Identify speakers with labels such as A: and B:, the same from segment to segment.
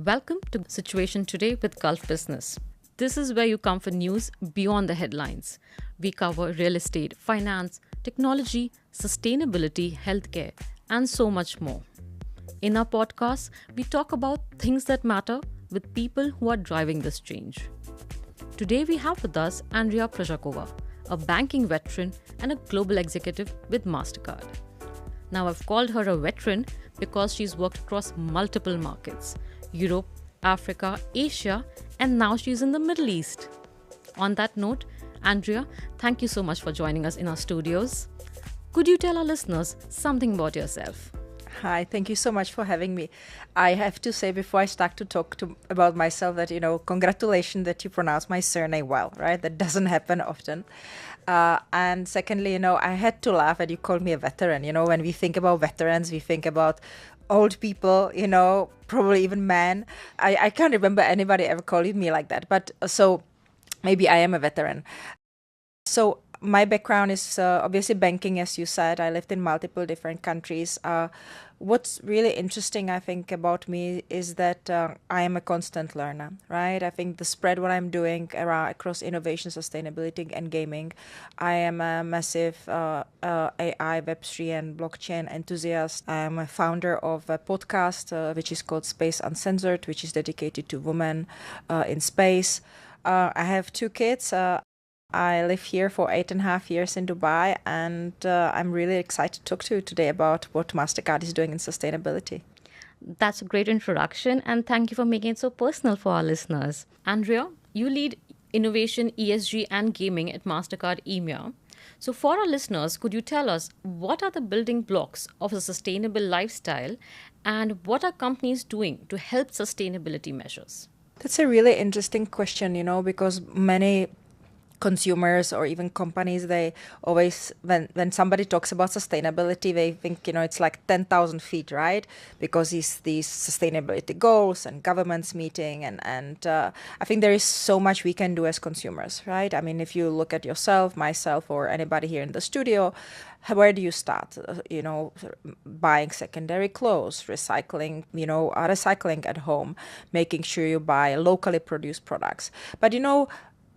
A: Welcome to Situation Today with Gulf Business. This is where you come for news beyond the headlines. We cover real estate, finance, technology, sustainability, healthcare, and so much more. In our podcast, we talk about things that matter with people who are driving this change. Today we have with us Andrea, a banking veteran and a global executive with MasterCard. Now I've called her a veteran because she's worked across multiple markets: Europe, Africa, Asia, and now she's in the Middle East. On that note, Andrea, thank you so much for joining us in our studios. Could you tell our listeners something about yourself?
B: Hi, thank you so much for having me. I have to say before I start to talk about myself that, congratulations that you pronounce my surname well, right? That doesn't happen often. And secondly, I had to laugh that you called me a veteran. When we think about veterans, we think about old people, probably even men. I can't remember anybody ever calling me like that. But so maybe I am a veteran. So my background is obviously banking, as you said. I lived in multiple different countries. What's really interesting, I think, about me is that I am a constant learner, right? I think the spread what I'm doing across innovation, sustainability, and gaming. I am a massive AI, Web3, and blockchain enthusiast. I am a founder of a podcast which is called Space Uncensored, which is dedicated to women in space. I have two kids. I live here for 8.5 years in Dubai, and I'm really excited to talk to you today about what MasterCard is doing in sustainability.
A: That's a great introduction, and thank you for making it so personal for our listeners. Andrea, you lead innovation, ESG, and gaming at MasterCard EMEA. So for our listeners, could you tell us what are the building blocks of a sustainable lifestyle, and what are companies doing to help sustainability measures?
B: That's a really interesting question, because many consumers or even companies, they always, when somebody talks about sustainability, they think, it's like 10,000 feet, right? Because it's these sustainability goals and governments meeting. And I think there is so much we can do as consumers, right? I mean, if you look at yourself, myself, or anybody here in the studio, where do you start? Buying secondary clothes, recycling at home, making sure you buy locally produced products. But,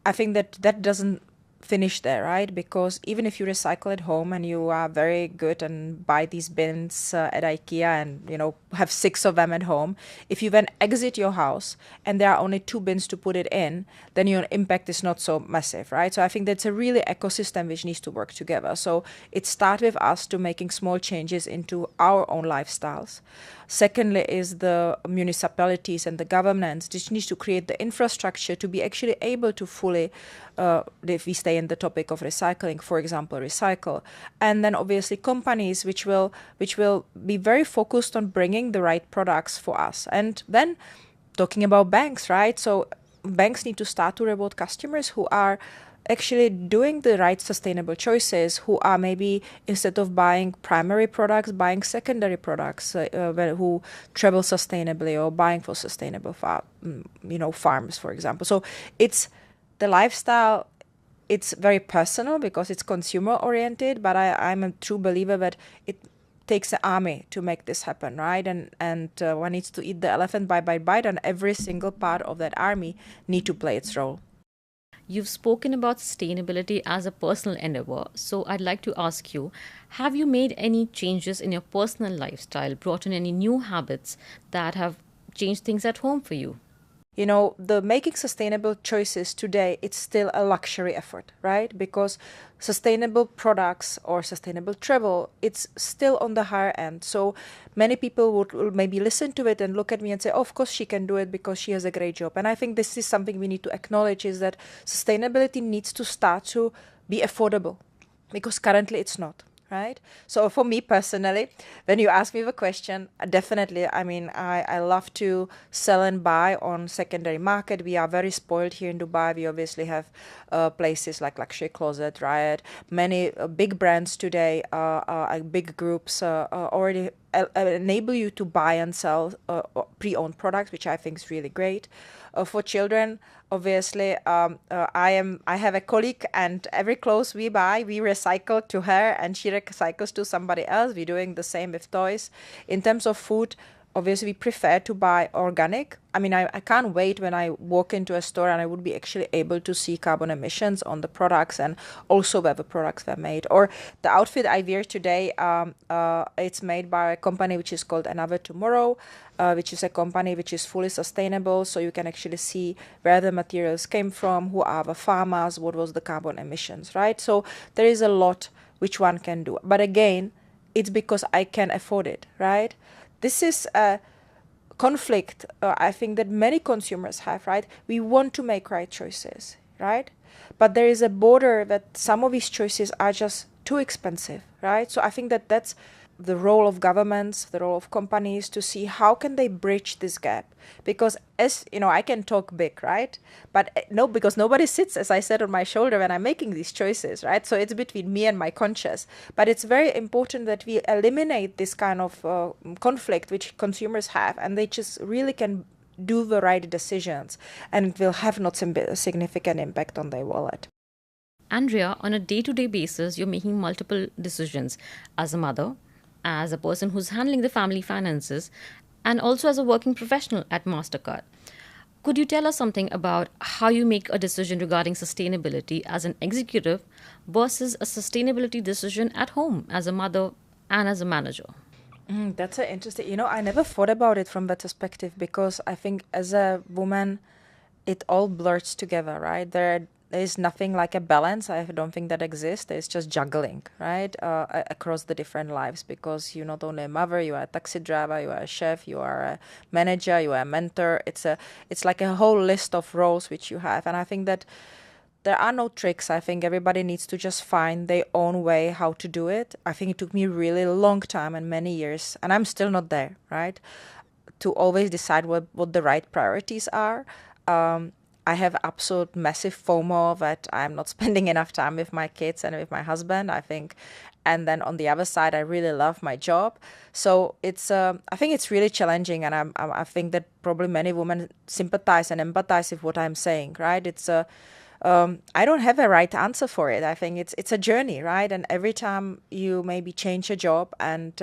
B: I think that doesn't finish there, right? Because even if you recycle at home and you are very good and buy these bins at IKEA and, have 6 of them at home, if you then exit your house and there are only 2 bins to put it in, then your impact is not so massive, right? So I think that's a really ecosystem which needs to work together. So it starts with us to making small changes into our own lifestyles. Secondly is the municipalities and the governments, which needs to create the infrastructure to be actually able to fully, if we stay in the topic of recycling, for example, recycle. And then obviously companies which will be very focused on bringing the right products for us. And then talking about banks, right? So banks need to start to reward customers who are actually doing the right sustainable choices, who are maybe, instead of buying primary products, buying secondary products, who travel sustainably or buying for sustainable farms, for example. So it's the lifestyle. It's very personal because it's consumer oriented, but I'm a true believer that it takes an army to make this happen, right? And one needs to eat the elephant bite by bite, and every single part of that army need to play its role.
A: You've spoken about sustainability as a personal endeavor, so I'd like to ask you, have you made any changes in your personal lifestyle, brought in any new habits that have changed things at home for you?
B: The making sustainable choices today, it's still a luxury effort, right? Because sustainable products or sustainable travel, it's still on the higher end. So many people would maybe listen to it and look at me and say, oh, of course she can do it because she has a great job. And I think this is something we need to acknowledge, is that sustainability needs to start to be affordable, because currently it's not. Right. So for me personally, when you ask me the question, definitely, I love to sell and buy on secondary market. We are very spoiled here in Dubai. We obviously have places like Luxury Closet, Riot. Many big brands today, big groups already enable you to buy and sell pre-owned products, which I think is really great. For children, obviously, I have a colleague, and every clothes we buy, we recycle to her, and she recycles to somebody else. We're doing the same with toys. In terms of food, obviously we prefer to buy organic. I mean, I can't wait when I walk into a store and I would be actually able to see carbon emissions on the products and also where the products were made. Or the outfit I wear today, it's made by a company which is called Another Tomorrow, which is a company which is fully sustainable. So you can actually see where the materials came from, who are the farmers, what was the carbon emissions, right? So there is a lot which one can do. But again, it's because I can afford it, right? This is a conflict, I think, that many consumers have, right? We want to make right choices, right? But there is a border that some of these choices are just too expensive, right? So I think that that's the role of governments, the role of companies to see how can they bridge this gap. Because as you know, I can talk big, right? But no, because nobody sits, as I said, on my shoulder when I'm making these choices, right? So it's between me and my conscience. But it's very important that we eliminate this kind of conflict which consumers have, and they just really can do the right decisions, and it will have not significant impact on their wallet.
A: Andrea, on a day to day basis, you're making multiple decisions as a mother, as a person who's handling the family finances, and also as a working professional at MasterCard. Could you tell us something about how you make a decision regarding sustainability as an executive versus a sustainability decision at home as a mother and as a manager?
B: That's a interesting. I never thought about it from that perspective because I think as a woman, it all blurs together, right? There is nothing like a balance. I don't think that exists. There's just juggling, right, across the different lives because you're not only a mother, you are a taxi driver, you are a chef, you are a manager, you are a mentor. It's like a whole list of roles which you have, and I think that there are no tricks. I think everybody needs to just find their own way how to do it. I think it took me really long time and many years, and I'm still not there, right, to always decide what the right priorities are. I have absolute massive FOMO that I'm not spending enough time with my kids and with my husband, I think. And then on the other side, I really love my job. So I think it's really challenging. And I think that probably many women sympathize and empathize with what I'm saying, right? I don't have a right answer for it. I think it's a journey, right? And every time you maybe change a job and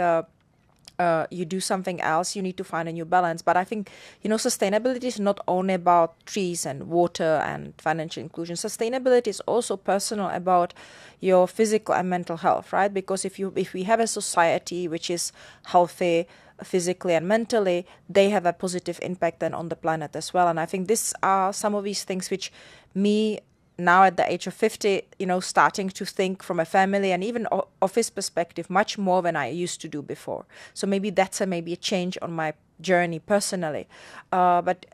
B: you do something else, you need to find a new balance. But I think, sustainability is not only about trees and water and financial inclusion. Sustainability is also personal about your physical and mental health, right? Because if we have a society which is healthy physically and mentally, they have a positive impact then on the planet as well. And I think these are some of these things which me now at the age of 50, starting to think from a family and even office perspective much more than I used to do before. So maybe that's maybe a change on my journey personally. But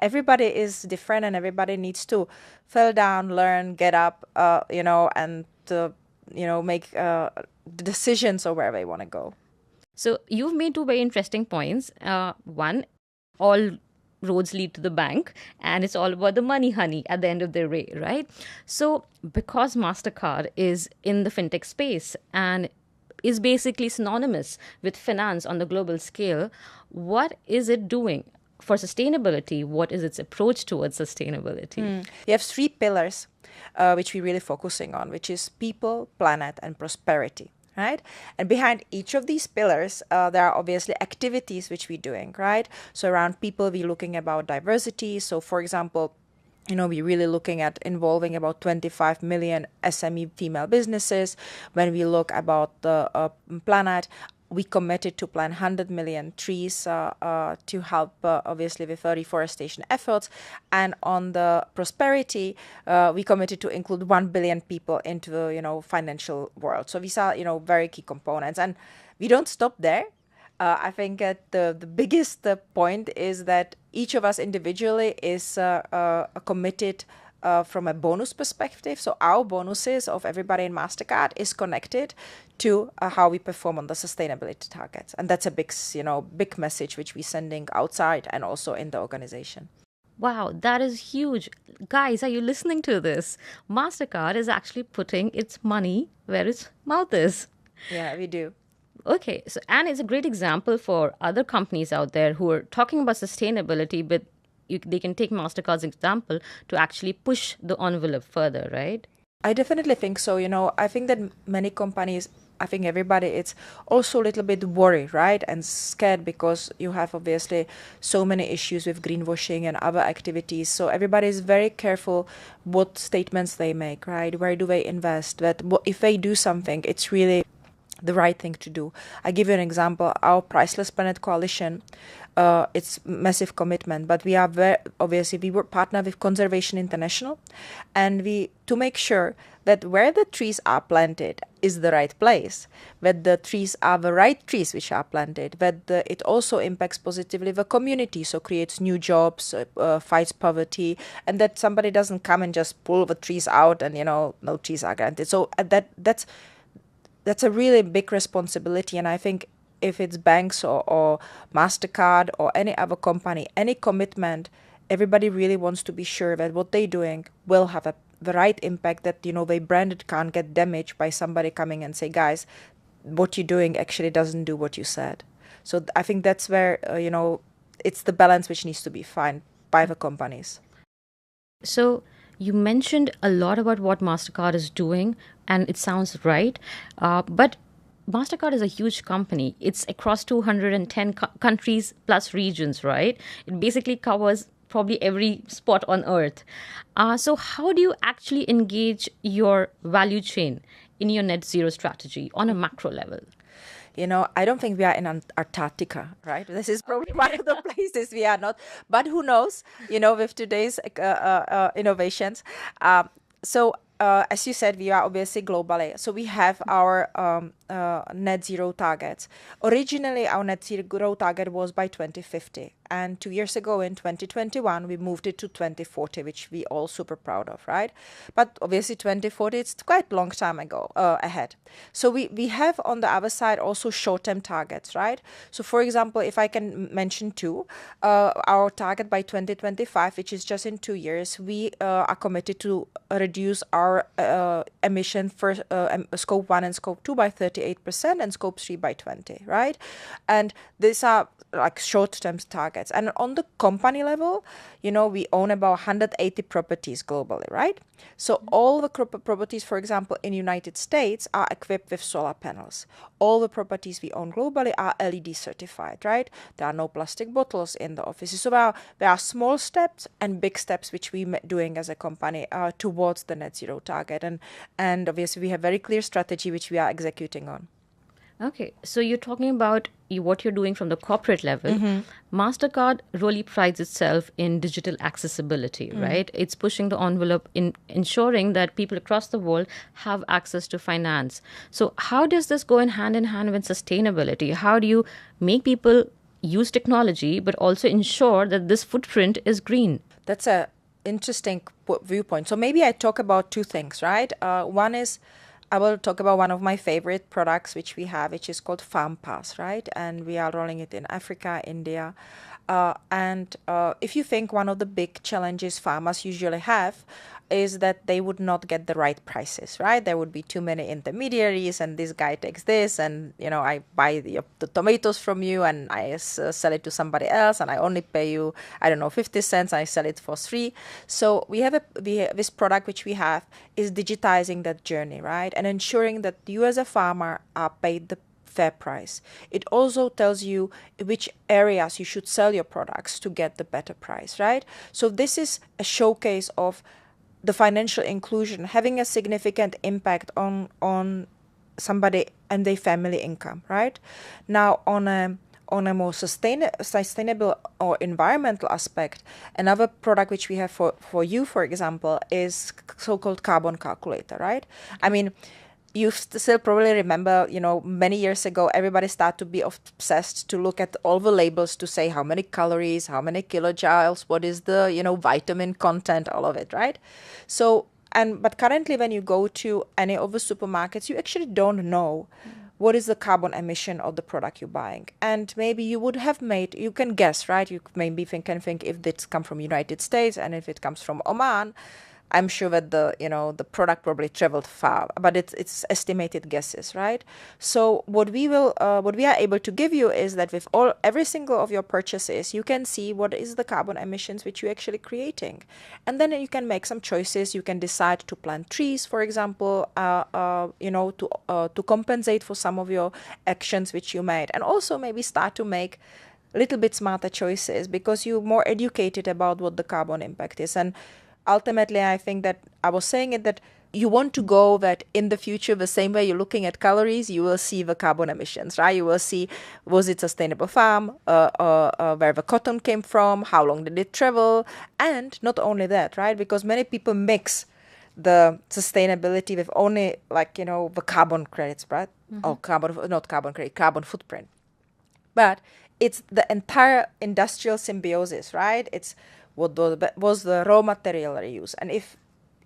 B: everybody is different and everybody needs to fall down, learn, get up, and make decisions of where they want to go.
A: So you've made two very interesting points. One, all roads lead to the bank, and it's all about the money, honey, at the end of the day, right? So because MasterCard is in the fintech space and is basically synonymous with finance on the global scale, what is it doing for sustainability? What is its approach towards sustainability?
B: You have three pillars which we're really focusing on, which is people, planet, and prosperity. Right? And behind each of these pillars, there are obviously activities which we're doing, right? So around people, we're looking about diversity. So for example, we're really looking at involving about 25 million SME female businesses. When we look about the planet, we committed to plant 100 million trees to help, obviously, with reforestation efforts. And on the prosperity, we committed to include 1 billion people into the, financial world. So these are, very key components. And we don't stop there. I think that the biggest point is that each of us individually is committed from a bonus perspective. So our bonuses of everybody in MasterCard is connected to how we perform on the sustainability targets. And that's a big message which we're sending outside and also in the organization.
A: Wow, that is huge. Guys, are you listening to this? MasterCard is actually putting its money where its mouth is.
B: Yeah, we do.
A: Okay, so and it's a great example for other companies out there who are talking about sustainability, but they can take MasterCard's example to actually push the envelope further, right?
B: I definitely think so. I think that many companies I think everybody it's also a little bit worried, right, and scared because you have obviously so many issues with greenwashing and other activities. So everybody is very careful what statements they make, right? Where do they invest? That if they do something, it's really the right thing to do. I give you an example. Our Priceless Planet Coalition, it's massive commitment, but we are very obviously we were partnered with Conservation International, and we to make sure that where the trees are planted is the right place, that the trees are the right trees which are planted, that it also impacts positively the community, so creates new jobs, fights poverty, and that somebody doesn't come and just pull the trees out and no trees are granted. So that's a really big responsibility. And I think if it's banks or MasterCard or any other company, any commitment, everybody really wants to be sure that what they're doing will have the right impact, that, their brand can't get damaged by somebody coming and say, guys, what you're doing actually doesn't do what you said. So I think that's where, it's the balance which needs to be found by the companies.
A: So you mentioned a lot about what MasterCard is doing, and it sounds right. But MasterCard is a huge company. It's across 210 countries plus regions, right? It basically covers probably every spot on earth. So how do you actually engage your value chain in your net zero strategy on a macro level?
B: I don't think we are in Antarctica, right? This is probably one of the places we are not. But who knows, with today's innovations. As you said, we are obviously globally. So we have our net zero targets. Originally, our net zero target was by 2050. And 2 years ago in 2021, we moved it to 2040, which we all super proud of, right? But obviously 2040, it's quite a long time ago ahead. So we have on the other side also short-term targets, right? So for example, if I can mention two, our target by 2025, which is just in 2 years, we are committed to reduce our emission for scope 1 and scope 2 by 38% and scope 3 by 20, right? And these are like short-term targets. And on the company level, we own about 180 properties globally, right? So all the properties, for example, in United States are equipped with solar panels. All the properties we own globally are LED certified, right? There are no plastic bottles in the offices. So there are small steps and big steps which we're doing as a company towards the net zero target. And obviously we have very clear strategy which we are executing on.
A: Okay, so you're talking about what you're doing from the corporate level. MasterCard really prides itself in digital accessibility, right? It's pushing the envelope in ensuring that people across the world have access to finance. So how does this go in hand with sustainability? How do you make people use technology but also ensure that this footprint is green?
B: That's a interesting viewpoint. So maybe I talk about two things, right? One is I will talk about one of my favorite products which we have, which is called Farm Pass, right? And we are rolling it in Africa, India. If you think one of the big challenges farmers usually have is that they would not get the right prices, right? There would be too many intermediaries, and this guy takes this, and I buy the tomatoes from you, and I sell it to somebody else, and I only pay you 50 cents. I sell it for free. So we have this product which we have is digitizing that journey, right, and ensuring that you as a farmer are paid the fair price. It also tells you which areas you should sell your products to get the better price, right? So this is a showcase of the financial inclusion having a significant impact on somebody and their family income, right? Now, on a more sustainable or environmental aspect, another product which we have for you, for example, is so-called carbon calculator, right? I mean, you still probably remember, many years ago, everybody started to be obsessed to look at all the labels to say how many calories, how many kilojoules, what is the, vitamin content, all of it, right? So, but currently when you go to any of the supermarkets, you actually don't know what is the carbon emission of the product you're buying. And maybe you would have you can guess, right? You maybe can think if it's come from United States and if it comes from Oman. I'm sure that the product probably traveled far, but it's estimated guesses, right? So what we are able to give you is that with every single of your purchases, you can see what is the carbon emissions which you're actually creating, and then you can make some choices. You can decide to plant trees, for example, to compensate for some of your actions which you made, and also maybe start to make a little bit smarter choices because you're more educated about what the carbon impact is. And ultimately, I think that I was saying it that you want to go that in the future, the same way you're looking at calories, you will see the carbon emissions, right? You will see, was it sustainable farm, where the cotton came from, how long did it travel, and not only that, right? Because many people mix the sustainability with only the carbon credits, right? Or not carbon credit, carbon footprint. But it's the entire industrial symbiosis, right? It's what was the raw material reuse. And if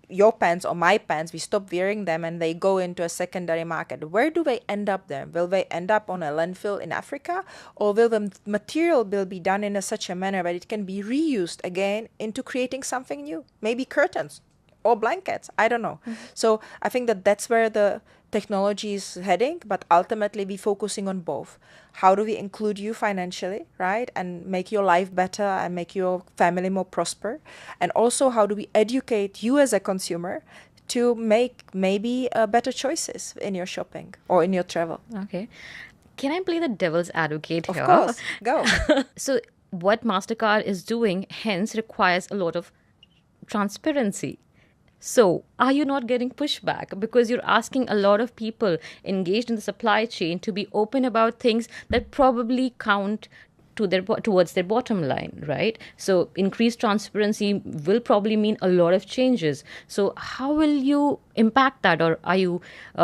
B: your pants or my pants, we stop wearing them and they go into a secondary market, where do they end up then? Will they end up on a landfill in Africa? Or will the material be done in such a manner that it can be reused again into creating something new? Maybe curtains or blankets, I don't know. So I think that that's where the technology is heading, but ultimately we're focusing on both. How do we include you financially, right? And make your life better and make your family more prosper? And also, how do we educate you as a consumer to make maybe better choices in your shopping or in your travel?
A: Okay. Can I play the devil's advocate
B: Of
A: here?
B: course, go.
A: So, what MasterCard is doing hence requires a lot of transparency. So, are you not getting pushback? Because you're asking a lot of people engaged in the supply chain to be open about things that probably count to towards their bottom line, right? So, increased transparency will probably mean a lot of changes. So, how will you impact that, or are you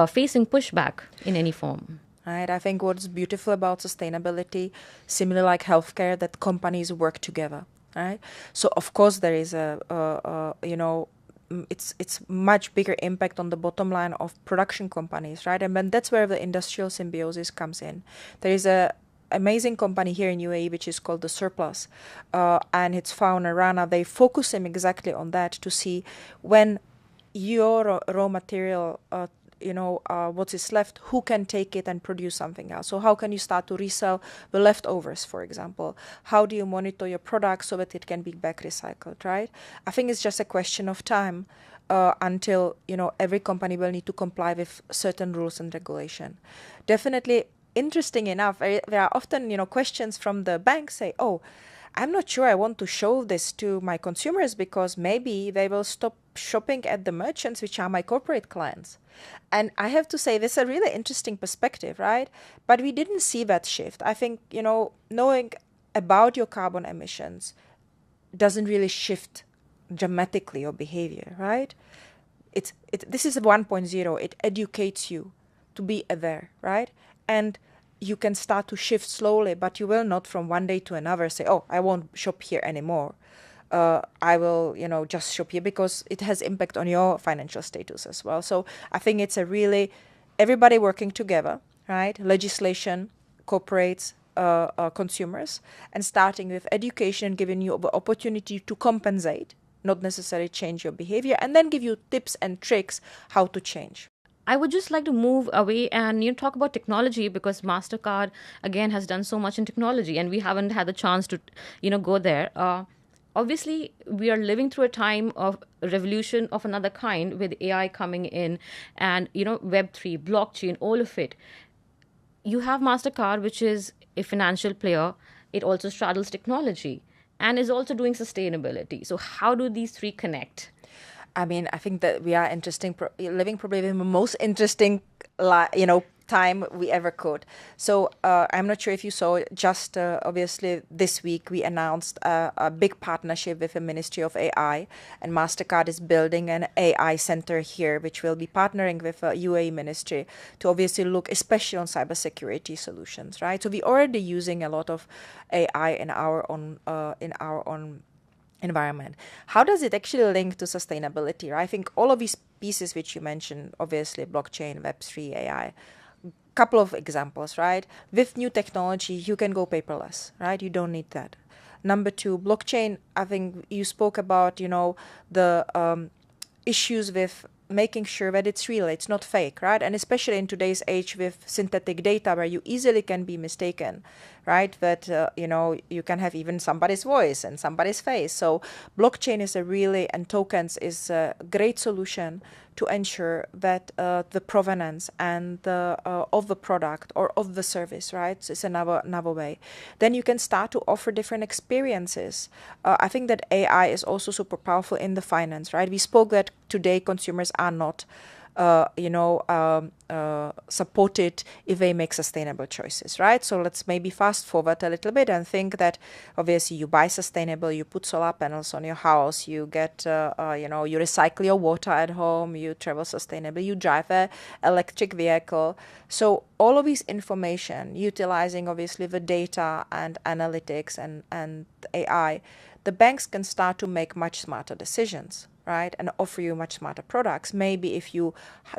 A: facing pushback in any form?
B: Right. I think what's beautiful about sustainability, similar like healthcare, that companies work together. Right. So of course there is it's much bigger impact on the bottom line of production companies, right? And then that's where the industrial symbiosis comes in. There is a amazing company here in UAE which is called the Surplus, and its founder Rana. They focus him exactly on that to see when your raw material what is left, who can take it and produce something else. So how can you start to resell the leftovers, for example? How do you monitor your product so that it can be back recycled, right? I think it's just a question of time until every company will need to comply with certain rules and regulation. Definitely, interesting enough, there are often questions from the bank say, oh, I'm not sure I want to show this to my consumers because maybe they will stop shopping at the merchants, which are my corporate clients. And I have to say, this is a really interesting perspective, right? But we didn't see that shift. I think, knowing about your carbon emissions doesn't really shift dramatically your behavior, right? This is 1.0. It educates you to be aware, right? And you can start to shift slowly, but you will not from one day to another say, oh, I won't shop here anymore. I will, just shop here because it has impact on your financial status as well. So I think it's a really everybody working together, right? Legislation, corporates, consumers, and starting with education, giving you the opportunity to compensate, not necessarily change your behavior, and then give you tips and tricks how to change.
A: I would just like to move away and talk about technology, because MasterCard again has done so much in technology, and we haven't had the chance to go there. Obviously, we are living through a time of revolution of another kind with AI coming in, and Web3, blockchain, all of it. You have MasterCard, which is a financial player. It also straddles technology and is also doing sustainability. So how do these three connect?
B: I mean, I think that we are living probably the most interesting, time we ever could. So I'm not sure if you saw, just obviously this week we announced a big partnership with the Ministry of AI, and MasterCard is building an AI center here, which will be partnering with the UAE Ministry to obviously look especially on cybersecurity solutions, right? So we're already using a lot of AI in our own environment. How does it actually link to sustainability? Right? I think all of these pieces which you mentioned, obviously blockchain, Web3, AI, couple of examples, right? With new technology, you can go paperless, right? You don't need that. Number two, blockchain. I think you spoke about, the issues with making sure that it's real, it's not fake, right? And especially in today's age with synthetic data where you easily can be mistaken, right? That, you can have even somebody's voice and somebody's face. So blockchain is and tokens is a great solution to ensure that the provenance and of the product or of the service, right? So it's another way. Then you can start to offer different experiences. I think that AI is also super powerful in the finance, right? We spoke that today consumers are not supported if they make sustainable choices, right? So let's maybe fast forward a little bit and think that obviously you buy sustainable, you put solar panels on your house, you get, you recycle your water at home, you travel sustainably, you drive a electric vehicle. So all of these information, utilizing obviously the data and analytics and AI, the banks can start to make much smarter decisions, right, and offer you much smarter products. Maybe if you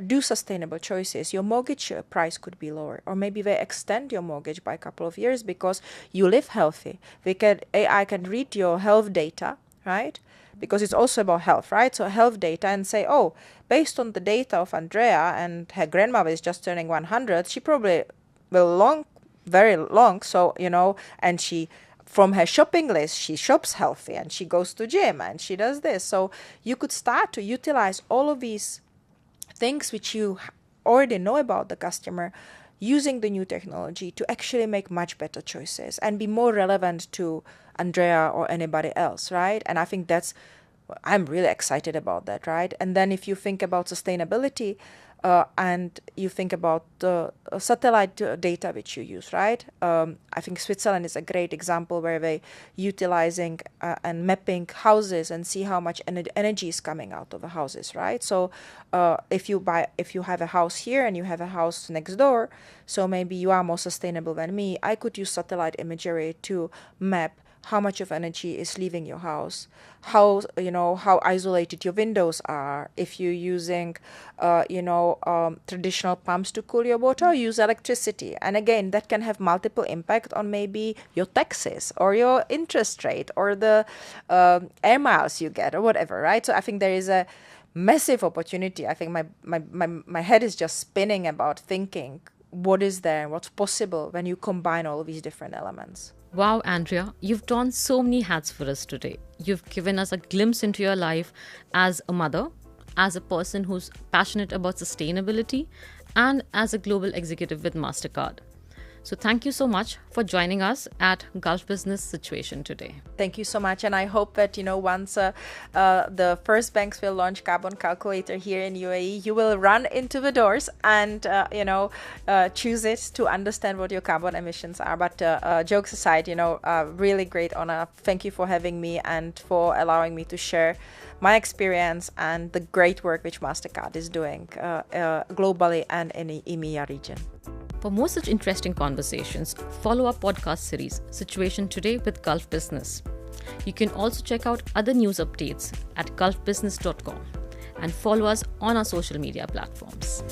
B: do sustainable choices, your mortgage price could be lower, or maybe they extend your mortgage by a couple of years because you live healthy. AI can read your health data, right, because it's also about health, right? So health data, and say, oh, based on the data of Andrea, and her grandmother is just turning 100, she probably will very long. So, and she, from her shopping list, she shops healthy and she goes to gym and she does this. So you could start to utilize all of these things which you already know about the customer, using the new technology to actually make much better choices and be more relevant to Andrea or anybody else, right? And I think I'm really excited about that, right? And then if you think about sustainability, and you think about the satellite data which you use, right? I think Switzerland is a great example where they utilizing and mapping houses and see how much energy is coming out of the houses, right? So if you have a house here and you have a house next door, so maybe you are more sustainable than me, I could use satellite imagery to map how much of energy is leaving your house, how isolated your windows are, if you're using traditional pumps to cool your water, or use electricity. And again, that can have multiple impact on maybe your taxes or your interest rate or the air miles you get or whatever, right? So I think there is a massive opportunity. I think my head is just spinning about thinking what is there, what's possible when you combine all of these different elements.
A: Wow, Andrea, you've done so many hats for us today. You've given us a glimpse into your life as a mother, as a person who's passionate about sustainability, and as a global executive with MasterCard. So thank you so much for joining us at Gulf Business Situation today.
B: Thank you so much. And I hope that, once the first banks will launch carbon calculator here in UAE, you will run into the doors and, choose it to understand what your carbon emissions are. But jokes aside, really great honor. Thank you for having me and for allowing me to share my experience and the great work which MasterCard is doing globally and in the EMEA region.
A: For more such interesting conversations, follow our podcast series, Situation Today with Gulf Business. You can also check out other news updates at gulfbusiness.com and follow us on our social media platforms.